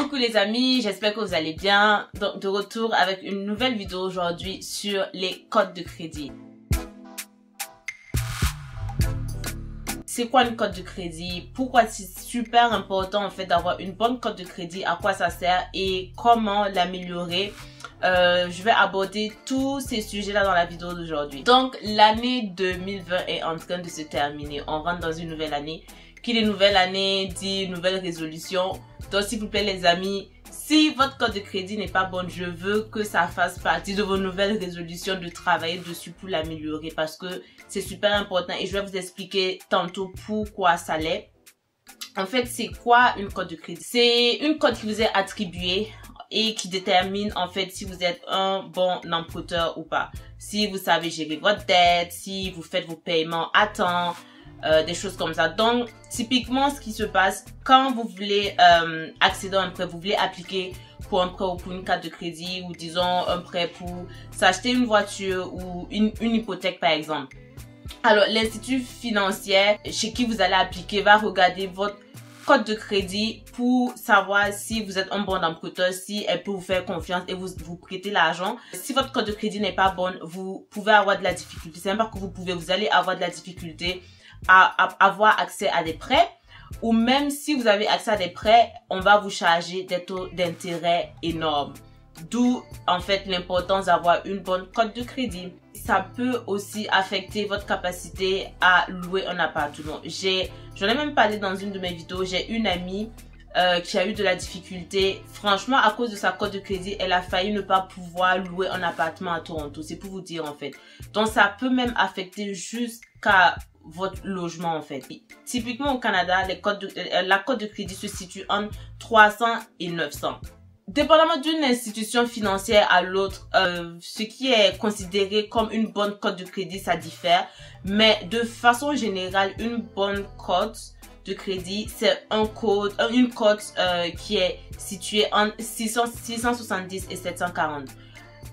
Coucou les amis, j'espère que vous allez bien. Donc de retour avec une nouvelle vidéo aujourd'hui sur les codes de crédit. C'est quoi une cote de crédit? Pourquoi c'est super important en fait d'avoir une bonne cote de crédit? À quoi ça sert et comment l'améliorer? Je vais aborder tous ces sujets-là dans la vidéo d'aujourd'hui. Donc l'année 2020 est en train de se terminer. On rentre dans une nouvelle année. Qui dit nouvelle année dit nouvelle résolution. Donc s'il vous plaît les amis, si votre cote de crédit n'est pas bonne, je veux que ça fasse partie de vos nouvelles résolutions de travailler dessus pour l'améliorer parce que c'est super important et je vais vous expliquer tantôt pourquoi ça l'est. En fait, c'est quoi une cote de crédit? C'est une cote qui vous est attribuée et qui détermine en fait si vous êtes un bon emprunteur ou pas. Si vous savez gérer votre dette, si vous faites vos paiements à temps, des choses comme ça. Donc, typiquement, ce qui se passe quand vous voulez accéder à un prêt, vous voulez appliquer pour un prêt ou pour une carte de crédit ou disons un prêt pour s'acheter une voiture ou une hypothèque par exemple. Alors, l'institut financier chez qui vous allez appliquer va regarder votre code de crédit pour savoir si vous êtes un bon emprunteur, si elle peut vous faire confiance et vous prêter l'argent. Si votre code de crédit n'est pas bonne, vous pouvez avoir de la difficulté. C'est même pas que vous allez avoir de la difficulté à avoir accès à des prêts, ou même si vous avez accès à des prêts, on va vous charger des taux d'intérêt énormes. D'où en fait l'importance d'avoir une bonne cote de crédit. Ça peut aussi affecter votre capacité à louer un appartement. J'en ai même parlé dans une de mes vidéos. J'ai une amie qui a eu de la difficulté. Franchement, à cause de sa cote de crédit, elle a failli ne pas pouvoir louer un appartement à Toronto. C'est pour vous dire en fait. Donc ça peut même affecter jusqu'à votre logement en fait. Typiquement au Canada, la cote de crédit se situe entre 300 et 900. Dépendamment d'une institution financière à l'autre, ce qui est considéré comme une bonne cote de crédit, ça diffère. Mais de façon générale, une bonne cote de crédit, c'est une cote qui est située entre 670 et 740.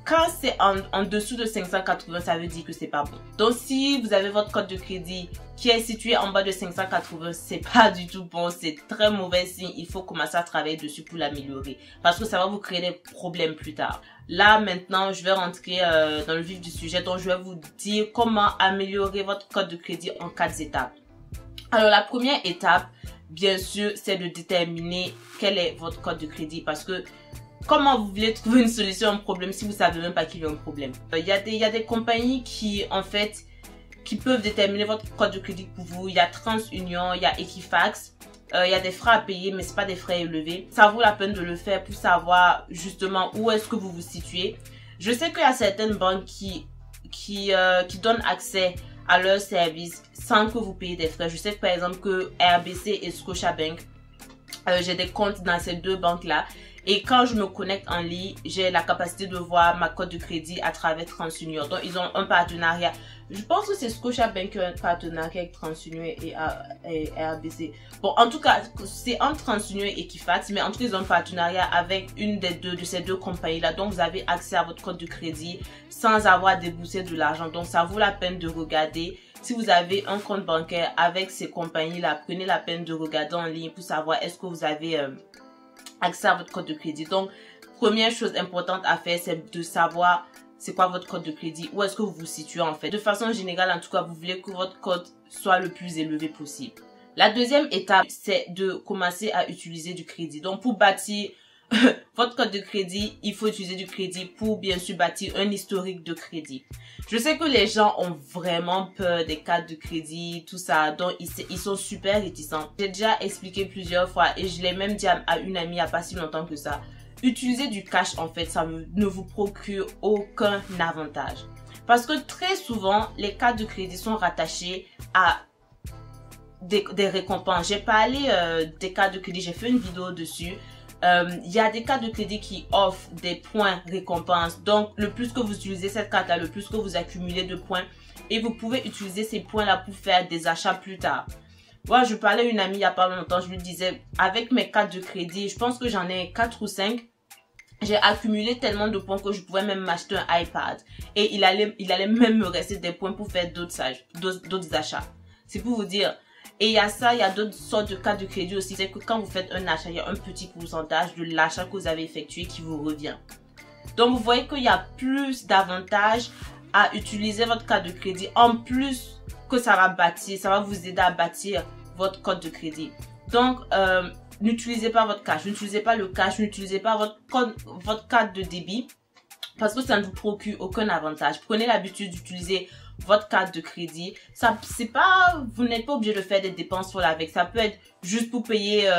Quand c'est en dessous de 580, ça veut dire que c'est pas bon. Donc, si vous avez votre cote de crédit qui est située en bas de 580, c'est pas du tout bon. C'est très mauvais signe. Il faut commencer à travailler dessus pour l'améliorer. Parce que ça va vous créer des problèmes plus tard. Là, maintenant, je vais rentrer dans le vif du sujet. Donc, je vais vous dire comment améliorer votre cote de crédit en 4 étapes. Alors, la première étape, bien sûr, c'est de déterminer quel est votre cote de crédit. Parce que comment vous voulez trouver une solution à un problème si vous savez même pas qu'il y a un problème? Il y a des compagnies qui, en fait, qui peuvent déterminer votre code de crédit pour vous. Il y a TransUnion, il y a Equifax. Il y a des frais à payer, mais c'est pas des frais élevés. Ça vaut la peine de le faire pour savoir justement où est-ce que vous vous situez. Je sais qu'il y a certaines banques qui donnent accès à leurs services sans que vous payiez des frais. Je sais par exemple que RBC et Scotiabank, j'ai des comptes dans ces deux banques-là. Et quand je me connecte en ligne, j'ai la capacité de voir ma cote de crédit à travers TransUnion. Donc, ils ont un partenariat. Je pense que c'est Scotiabank qui a un partenariat avec TransUnion et RBC. Bon, en tout cas, c'est entre TransUnion et Equifax. Mais en tout cas, ils ont un partenariat avec une de ces deux compagnies-là. Donc, vous avez accès à votre cote de crédit sans avoir déboursé de l'argent. Donc, ça vaut la peine de regarder. Si vous avez un compte bancaire avec ces compagnies-là, prenez la peine de regarder en ligne pour savoir est-ce que vous avez accès à votre code de crédit. Donc, première chose importante à faire, c'est de savoir c'est quoi votre code de crédit, où est-ce que vous vous situez en fait. De façon générale, en tout cas, vous voulez que votre code soit le plus élevé possible. La deuxième étape, c'est de commencer à utiliser du crédit. Donc, pour bâtir votre code de crédit, il faut utiliser du crédit pour bien sûr bâtir un historique de crédit. Je sais que les gens ont vraiment peur des cartes de crédit, tout ça, donc ils sont super réticents. J'ai déjà expliqué plusieurs fois et je l'ai même dit à une amie il n'y a pas si longtemps que ça. Utiliser du cash en fait, ça ne vous procure aucun avantage. Parce que très souvent, les cartes de crédit sont rattachées à des récompenses. J'ai parlé des cartes de crédit, j'ai fait une vidéo dessus. Il y a des cartes de crédit qui offrent des points récompenses. Donc, le plus que vous utilisez cette carte-là, le plus que vous accumulez de points. Et vous pouvez utiliser ces points-là pour faire des achats plus tard. Moi, je parlais à une amie il n'y a pas longtemps. Je lui disais, avec mes cartes de crédit, je pense que j'en ai 4 ou 5. J'ai accumulé tellement de points que je pouvais même m'acheter un iPad. Et il allait même me rester des points pour faire d'autres achats. C'est pour vous dire, Et il y a ça, il y a d'autres sortes de cartes de crédit aussi. C'est que quand vous faites un achat, il y a un petit pourcentage de l'achat que vous avez effectué qui vous revient. Donc, vous voyez qu'il y a plus d'avantages à utiliser votre carte de crédit. En plus que ça va vous aider à bâtir votre code de crédit. Donc, n'utilisez pas votre cash, n'utilisez pas le cash, n'utilisez pas votre carte de débit parce que ça ne vous procure aucun avantage. Prenez l'habitude d'utiliser votre carte de crédit. Vous n'êtes pas obligé de faire des dépenses folles avec. Ça peut être juste pour payer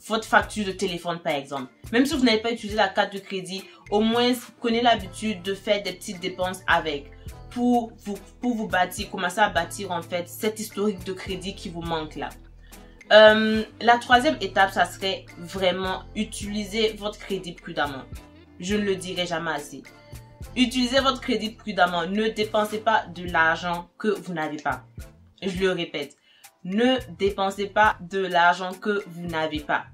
votre facture de téléphone par exemple. Même si vous n'avez pas utilisé la carte de crédit, au moins prenez l'habitude de faire des petites dépenses avec pour vous bâtir, commencer à bâtir en fait cet historique de crédit qui vous manque là. La troisième étape, ça serait vraiment utiliser votre crédit prudemment. Je ne le dirai jamais assez. Utilisez votre crédit prudemment. Ne dépensez pas de l'argent que vous n'avez pas. Je le répète. Ne dépensez pas de l'argent que vous n'avez pas.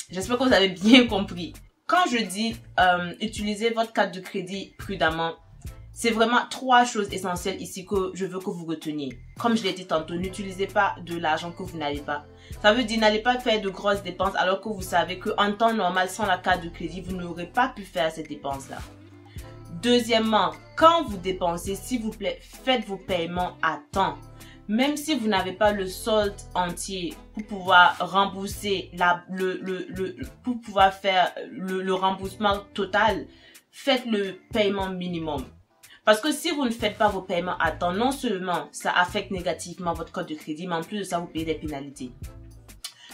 J'espère que vous avez bien compris. Quand je dis utilisez votre carte de crédit prudemment, c'est vraiment trois choses essentielles ici que je veux que vous reteniez. Comme je l'ai dit tantôt, n'utilisez pas de l'argent que vous n'avez pas. Ça veut dire n'allez pas faire de grosses dépenses alors que vous savez qu'en temps normal, sans la carte de crédit, vous n'aurez pas pu faire ces dépenses-là. Deuxièmement, quand vous dépensez, s'il vous plaît, faites vos paiements à temps. Même si vous n'avez pas le solde entier pour pouvoir rembourser, pour pouvoir faire le remboursement total, faites le paiement minimum. Parce que si vous ne faites pas vos paiements à temps, non seulement ça affecte négativement votre code de crédit, mais en plus de ça, vous payez des pénalités.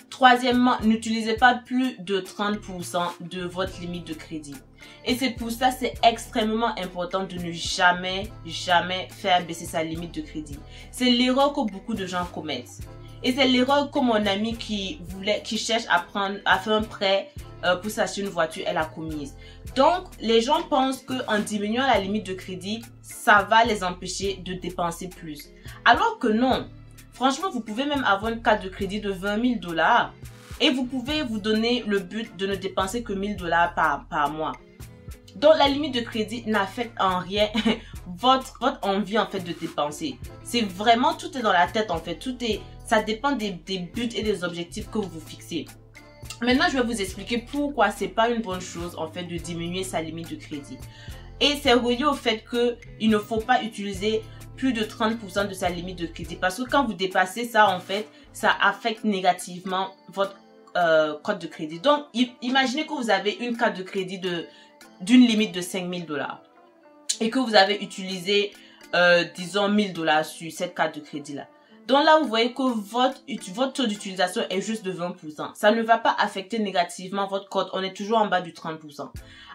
Troisièmement, n'utilisez pas plus de 30% de votre limite de crédit. Et c'est pour ça, c'est extrêmement important de ne jamais faire baisser sa limite de crédit. C'est l'erreur que beaucoup de gens commettent. Et c'est l'erreur que mon ami qui cherche à faire un prêt pour s'acheter une voiture, elle a commise. Donc, les gens pensent qu'en diminuant la limite de crédit, ça va les empêcher de dépenser plus. Alors que non. Franchement, vous pouvez même avoir une carte de crédit de 20 000 $ et vous pouvez vous donner le but de ne dépenser que 1 000 $ par mois. Donc, la limite de crédit n'affecte en rien votre envie en fait de dépenser. C'est vraiment, tout est dans la tête en fait. Ça dépend des buts et des objectifs que vous vous fixez. Maintenant, je vais vous expliquer pourquoi c'est pas une bonne chose en fait de diminuer sa limite de crédit. Et c'est relié au fait qu'il ne faut pas utiliser plus de 30% de sa limite de crédit. Parce que quand vous dépassez ça, en fait, ça affecte négativement votre code de crédit. Donc, imaginez que vous avez une carte de crédit d'une limite de 5 000 $ et que vous avez utilisé, disons, 1 000 $ sur cette carte de crédit-là. Donc là, vous voyez que votre taux d'utilisation est juste de 20%. Ça ne va pas affecter négativement votre code. On est toujours en bas du 30%.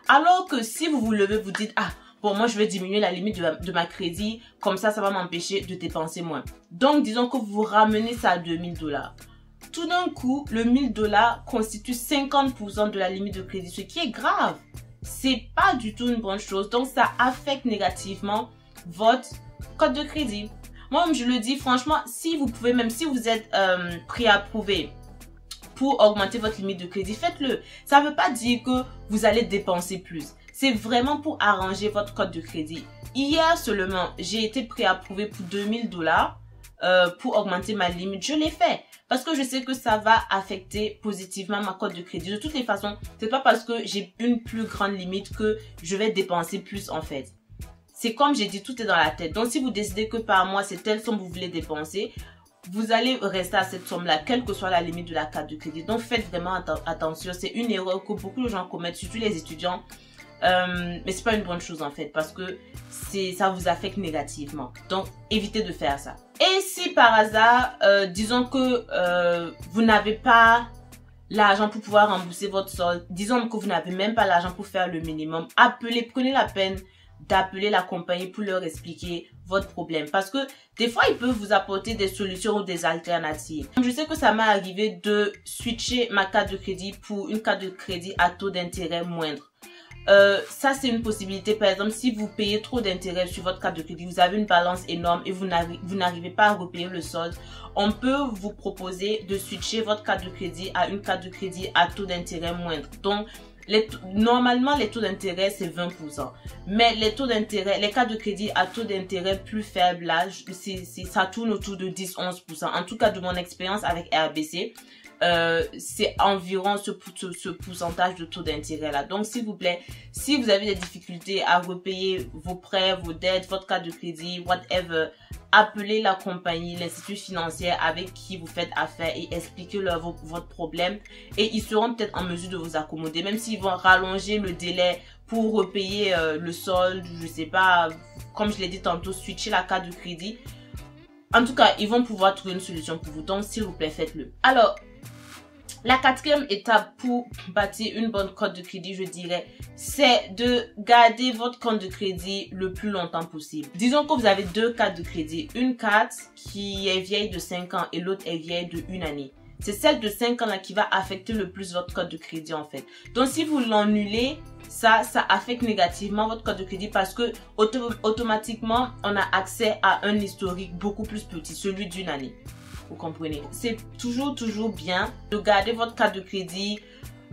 Alors que si vous vous levez, vous dites, ah, bon, moi, je vais diminuer la limite de ma crédit. Comme ça va m'empêcher de dépenser moins. Donc, disons que vous ramenez ça à 2 000 $. Tout d'un coup, le 1 000 $ constitue 50% de la limite de crédit, ce qui est grave. C'est pas du tout une bonne chose. Donc, ça affecte négativement votre code de crédit. Moi, je le dis franchement, si vous pouvez, même si vous êtes préapprouvé pour augmenter votre limite de crédit, faites-le. Ça ne veut pas dire que vous allez dépenser plus. C'est vraiment pour arranger votre code de crédit. Hier seulement, j'ai été préapprouvé pour 2 000 $ pour augmenter ma limite. Je l'ai fait parce que je sais que ça va affecter positivement ma code de crédit. De toutes les façons, c'est pas parce que j'ai une plus grande limite que je vais dépenser plus en fait. C'est comme j'ai dit, tout est dans la tête. Donc, si vous décidez que par mois, c'est telle somme que vous voulez dépenser, vous allez rester à cette somme-là, quelle que soit la limite de la carte de crédit. Donc, faites vraiment attention. C'est une erreur que beaucoup de gens commettent, surtout les étudiants. Mais c'est pas une bonne chose en fait, parce que ça vous affecte négativement. Donc, évitez de faire ça. Et si par hasard, disons que vous n'avez pas l'argent pour pouvoir rembourser votre solde, disons que vous n'avez même pas l'argent pour faire le minimum, prenez la peine d'appeler la compagnie pour leur expliquer votre problème. Parce que des fois, ils peuvent vous apporter des solutions ou des alternatives. Je sais que ça m'est arrivé de switcher ma carte de crédit pour une carte de crédit à taux d'intérêt moindre. Ça, c'est une possibilité. Par exemple, si vous payez trop d'intérêt sur votre carte de crédit, vous avez une balance énorme et vous n'arrivez pas à repayer le solde, on peut vous proposer de switcher votre carte de crédit à une carte de crédit à taux d'intérêt moindre. Donc, Normalement, les taux d'intérêt, c'est 20%. Mais les taux d'intérêt, les cartes de crédit à taux d'intérêt plus faible, là, ça tourne autour de 10-11%. En tout cas, de mon expérience avec RBC, c'est environ ce pourcentage de taux d'intérêt là. Donc s'il vous plaît, si vous avez des difficultés à repayer vos prêts, vos dettes, votre carte de crédit, whatever, appelez la compagnie, l'institut financier avec qui vous faites affaire et expliquez-leur votre problème et ils seront peut-être en mesure de vous accommoder, même s'ils vont rallonger le délai pour repayer le solde, je sais pas, comme je l'ai dit tantôt, switcher la carte de crédit. En tout cas, ils vont pouvoir trouver une solution pour vous. Donc, s'il vous plaît, faites-le. Alors, la quatrième étape pour bâtir une bonne carte de crédit, je dirais, c'est de garder votre compte de crédit le plus longtemps possible. Disons que vous avez deux cartes de crédit. Une carte qui est vieille de 5 ans et l'autre est vieille de 1 année. C'est celle de 5 ans là qui va affecter le plus votre carte de crédit en fait. Donc si vous l'annulez, ça affecte négativement votre carte de crédit parce que automatiquement, on a accès à un historique beaucoup plus petit, celui d'1 année. Vous comprenez? C'est toujours bien de garder votre carte de crédit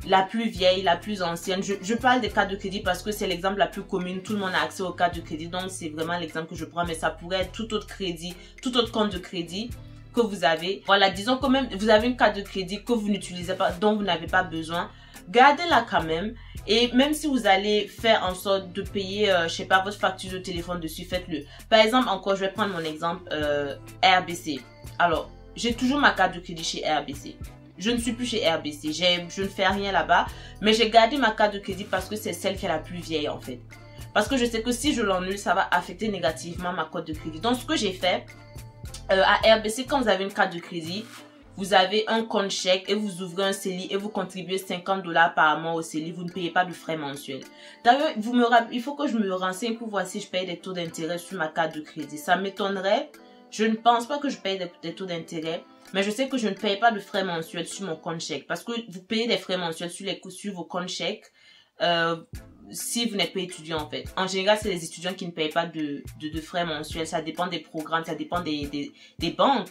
la plus vieille, la plus ancienne. Je parle des cartes de crédit parce que c'est l'exemple la plus commune. Tout le monde a accès aux cartes de crédit. Donc, c'est vraiment l'exemple que je prends. Mais ça pourrait être tout autre crédit, tout autre compte de crédit que vous avez. Voilà, disons que même vous avez une carte de crédit que vous n'utilisez pas, dont vous n'avez pas besoin. Gardez-la quand même. Et même si vous allez faire en sorte de payer, je sais pas, votre facture de téléphone dessus, faites-le. Par exemple, encore, je vais prendre mon exemple, RBC. Alors, j'ai toujours ma carte de crédit chez RBC. Je ne suis plus chez RBC. Je ne fais rien là-bas. Mais j'ai gardé ma carte de crédit parce que c'est celle qui est la plus vieille en fait. Parce que je sais que si je l'annule, ça va affecter négativement ma carte de crédit. Donc, ce que j'ai fait, à RBC, quand vous avez une carte de crédit, vous avez un compte chèque et vous ouvrez un CELI et vous contribuez 50 $ par mois au CELI. Vous ne payez pas de frais mensuels. D'ailleurs, il faut que je me renseigne pour voir si je paye des taux d'intérêt sur ma carte de crédit. Ça m'étonnerait. Je ne pense pas que je paye des taux d'intérêt, mais je sais que je ne paye pas de frais mensuels sur mon compte chèque. Parce que vous payez des frais mensuels sur vos comptes chèques si vous n'êtes pas étudiant en fait. En général, c'est les étudiants qui ne payent pas de frais mensuels. Ça dépend des programmes, ça dépend des banques.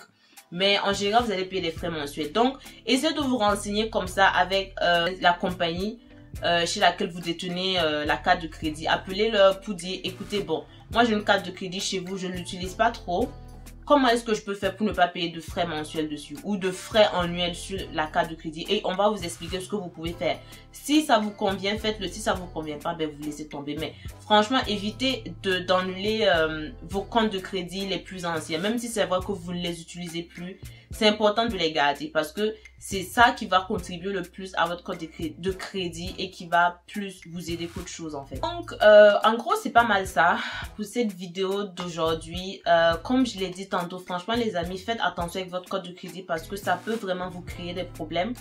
Mais en général, vous allez payer des frais mensuels. Donc, essayez de vous renseigner comme ça avec la compagnie chez laquelle vous détenez la carte de crédit. Appelez-leur pour dire, écoutez, bon, moi j'ai une carte de crédit chez vous, je ne l'utilise pas trop. Comment est-ce que je peux faire pour ne pas payer de frais mensuels dessus ou de frais annuels sur la carte de crédit? Et on va vous expliquer ce que vous pouvez faire. Si ça vous convient, faites-le. Si ça vous convient pas, ben vous laissez tomber. Mais franchement, évitez d'annuler vos comptes de crédit les plus anciens. Même si c'est vrai que vous ne les utilisez plus, c'est important de les garder parce que c'est ça qui va contribuer le plus à votre compte de crédit et qui va plus vous aider qu'autre chose en fait. Donc, en gros, c'est pas mal ça pour cette vidéo d'aujourd'hui. Comme je l'ai dit tantôt, franchement les amis, faites attention avec votre compte de crédit parce que ça peut vraiment vous créer des problèmes.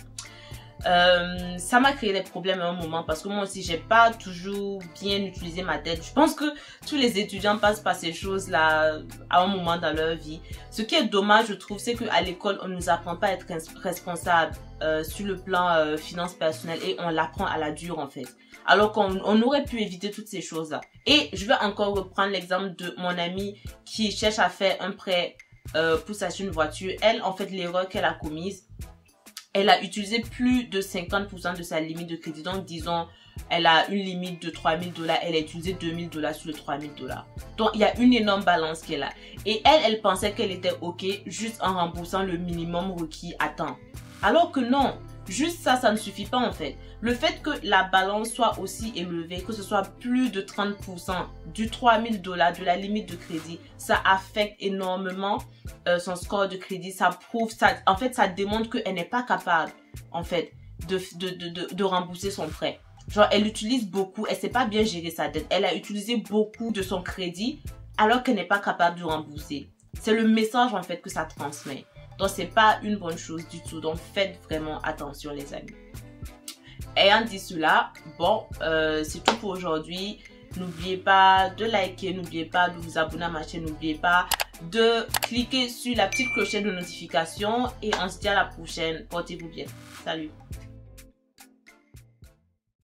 Ça m'a créé des problèmes à un moment parce que moi aussi j'ai pas toujours bien utilisé ma dette. Je pense que tous les étudiants passent par ces choses là à un moment dans leur vie. Ce qui est dommage je trouve, c'est qu'à l'école on nous apprend pas à être responsable sur le plan finance personnelle et on l'apprend à la dure en fait. Alors qu'on aurait pu éviter toutes ces choses là. Et je vais encore reprendre l'exemple de mon amie qui cherche à faire un prêt pour s'acheter une voiture. Elle, en fait, l'erreur qu'elle a commise, elle a utilisé plus de 50% de sa limite de crédit. Donc, disons, elle a une limite de 3 000 $. Elle a utilisé 2 000 $ sur les 3 000 $. Donc, il y a une énorme balance qu'elle a. Et elle pensait qu'elle était OK juste en remboursant le minimum requis à temps. Alors que non, juste ça ne suffit pas en fait. Le fait que la balance soit aussi élevée, que ce soit plus de 30% du 3 000 $, de la limite de crédit, ça affecte énormément son score de crédit. Ça prouve, en fait, ça démontre qu'elle n'est pas capable, en fait, de rembourser son prêt. Genre, elle utilise beaucoup, elle ne sait pas bien gérer sa dette. Elle a utilisé beaucoup de son crédit alors qu'elle n'est pas capable de rembourser. C'est le message, en fait, que ça transmet. Donc, c'est pas une bonne chose du tout. Donc, faites vraiment attention, les amis. Ayant dit cela, bon, c'est tout pour aujourd'hui. N'oubliez pas de liker, n'oubliez pas de vous abonner à ma chaîne, n'oubliez pas de cliquer sur la petite clochette de notification. Et on se dit à la prochaine. Portez-vous bien. Salut.